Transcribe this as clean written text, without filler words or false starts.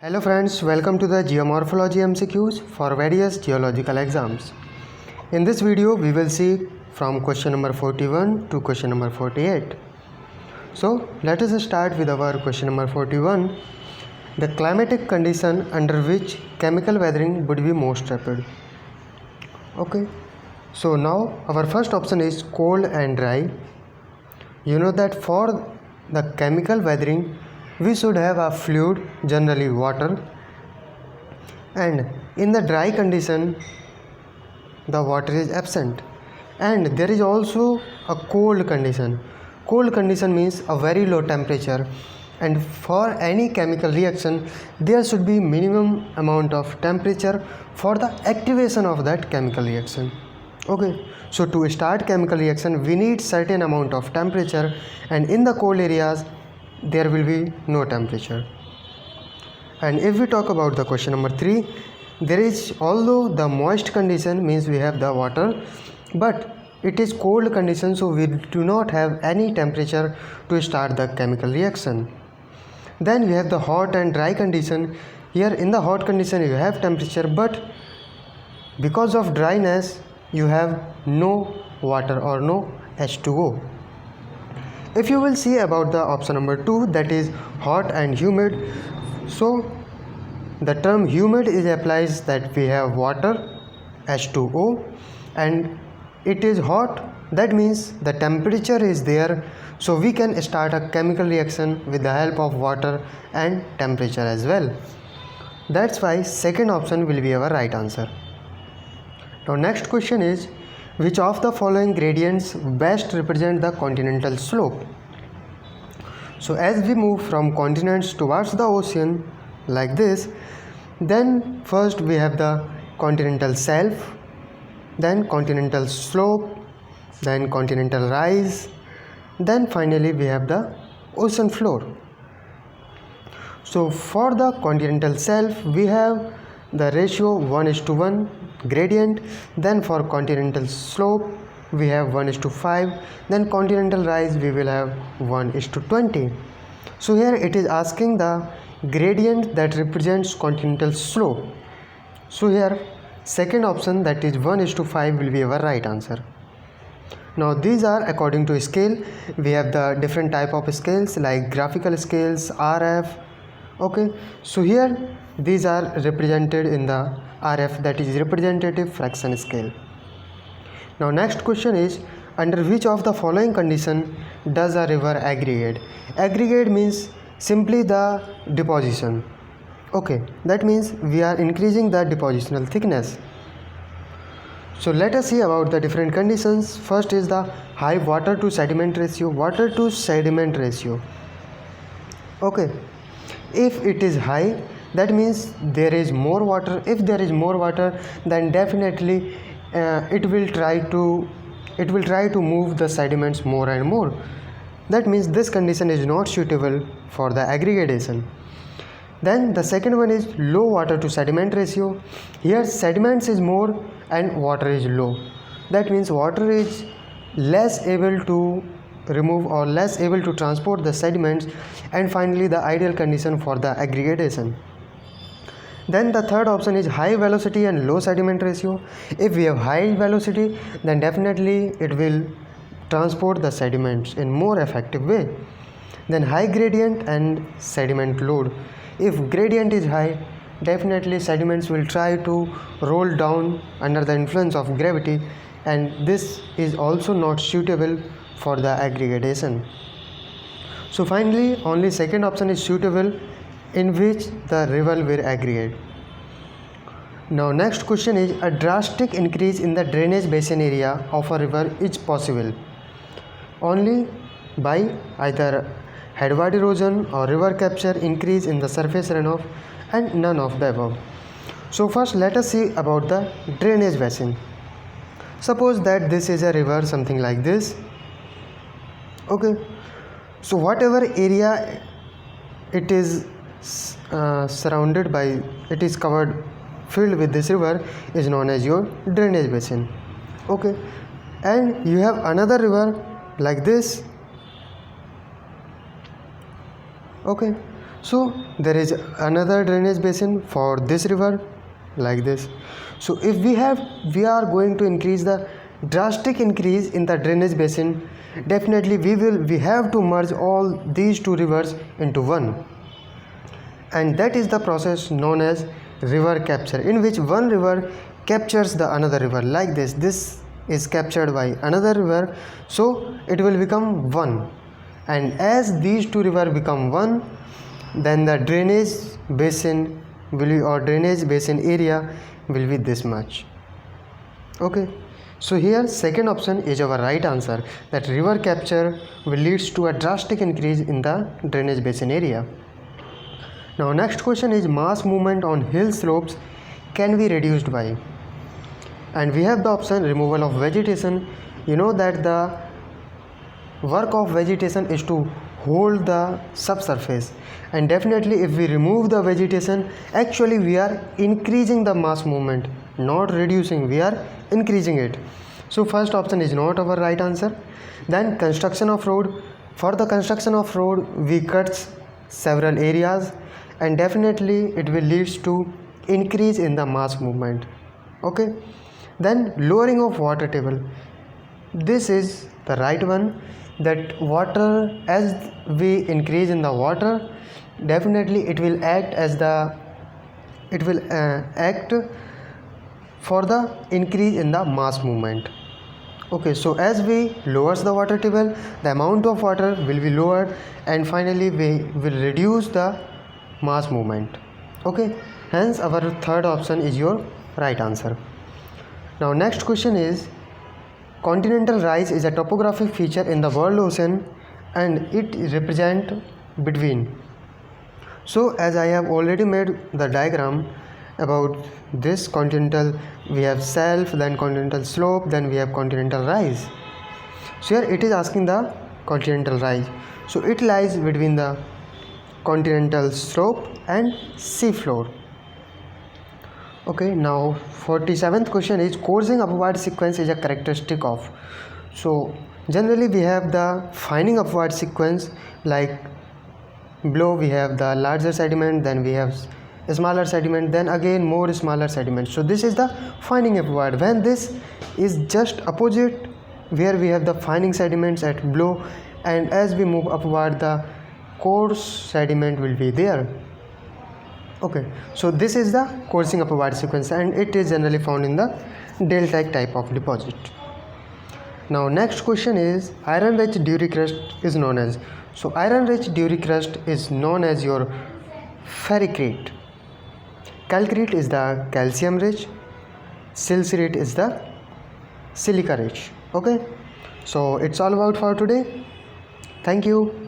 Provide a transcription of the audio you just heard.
Hello friends, welcome to the Geomorphology MCQs for various geological exams. In this video, we will see from question number 41 to question number 48. So, let us start with our question number 41. The climatic condition under which chemical weathering would be most rapid. Okay, so now our first option is cold and dry. You know that for the chemical weathering, we should have a fluid, generally water, and in the dry condition the water is absent, and there is also a cold condition. Cold condition means a very low temperature, and for any chemical reaction there should be minimum amount of temperature for the activation of that chemical reaction. Okay, so to start chemical reaction we need certain amount of temperature, and in the cold areas there will be no temperature. And if we talk about the question number 3, there is, although the moist condition means we have the water, but it is cold condition, so we do not have any temperature to start the chemical reaction. Then we have the hot and dry condition. Here in the hot condition you have temperature, but because of dryness you have no water or no H2O. If you will see about the option number 2, that is hot and humid, so the term humid is applies that we have water H2O, and it is hot, that means the temperature is there, so we can start a chemical reaction with the help of water and temperature as well. That's why second option will be our right answer. Now next question is, which of the following gradients best represent the continental slope? So as we move from continents towards the ocean like this, then first we have the continental shelf, then continental slope, then continental rise, then finally we have the ocean floor. So for the continental shelf we have the ratio 1:1 gradient, then for continental slope we have 1:5, then continental rise we will have 1:20. So here it is asking the gradient that represents continental slope. So here second option, that is 1:5, will be our right answer. Now these are according to scale. We have the different type of scales like graphical scales, RF. Okay, so here these are represented in the RF, that is representative fraction scale. Now next question is, under which of the following condition does a river aggregate? Aggregate means simply the deposition. Okay, that means we are increasing the depositional thickness. So let us see about the different conditions. First is the high water to sediment ratio. Water to sediment ratio. Okay, if it is high, that means there is more water. If there is more water, then definitely it will try to move the sediments more and more. That means this condition is not suitable for the aggregation. Then the second one is low water to sediment ratio. Here sediments is more and water is low. That means water is less able to remove or less able to transport the sediments, and finally the ideal condition for the aggregation. Then the third option is high velocity and low sediment ratio. If we have high velocity, then definitely it will transport the sediments in more effective way. Then high gradient and sediment load. If gradient is high, definitely sediments will try to roll down under the influence of gravity, and this is also not suitable for the aggregation. So finally only second option is suitable, in which the river will aggregate. Now next question is, a drastic increase in the drainage basin area of a river is possible only by either headward erosion or river capture, increase in the surface runoff, and none of the above. So first let us see about the drainage basin. Suppose that this is a river, something like this. Okay, so whatever area it is surrounded by, it is covered, filled with this river, is known as your drainage basin. Okay, and you have another river like this. Okay, So there is another drainage basin for this river like this. So if we are going to increase the drastic increase in the drainage basin, definitely we have to merge all these two rivers into one, and that is the process known as river capture, in which one river captures the another river like this is captured by another river, so it will become one. And as these two rivers become one, then the drainage basin will be, or drainage basin area will be this much. Okay, so here second option is our right answer, that river capture will leads to a drastic increase in the drainage basin area. Now next question is, mass movement on hill slopes can be reduced by, and we have the option removal of vegetation. You know that the work of vegetation is to hold the subsurface, and definitely if we remove the vegetation, actually we are increasing the mass movement, not reducing, we are increasing it. So first option is not our right answer. Then construction of road, for the construction of road we cut several areas, and definitely it will leads to increase in the mass movement. Okay, then lowering of water table, this is the right one, that water, as we increase in the water, definitely it will act as the act for the increase in the mass movement. Okay, so as we lowers the water table, the amount of water will be lowered, and finally we will reduce the mass movement. Okay, hence our third option is your right answer. Now next question is, continental rise is a topographic feature in the world ocean, and it represent between. So as I have already made the diagram about this continental, we have shelf, then continental slope, then we have continental rise. So here it is asking the continental rise, so it lies between the continental slope and sea floor. Okay, now 47th question is, coursing upward sequence is a characteristic of. So generally we have the fining upward sequence, like below we have the larger sediment, then we have smaller sediment, then again more smaller sediment. So this is the fining upward, when this is just opposite, where we have the fining sediments at below, and as we move upward the coarse sediment will be there. Okay, so this is the coursing upward sequence, and it is generally found in the deltaic type of deposit. Now next question is, iron rich duri crust is known as. So iron rich duri crust is known as your ferricrete. Calcrete is the calcium rich, silicate is the silica rich. Okay, so it's all about for today. Thank you.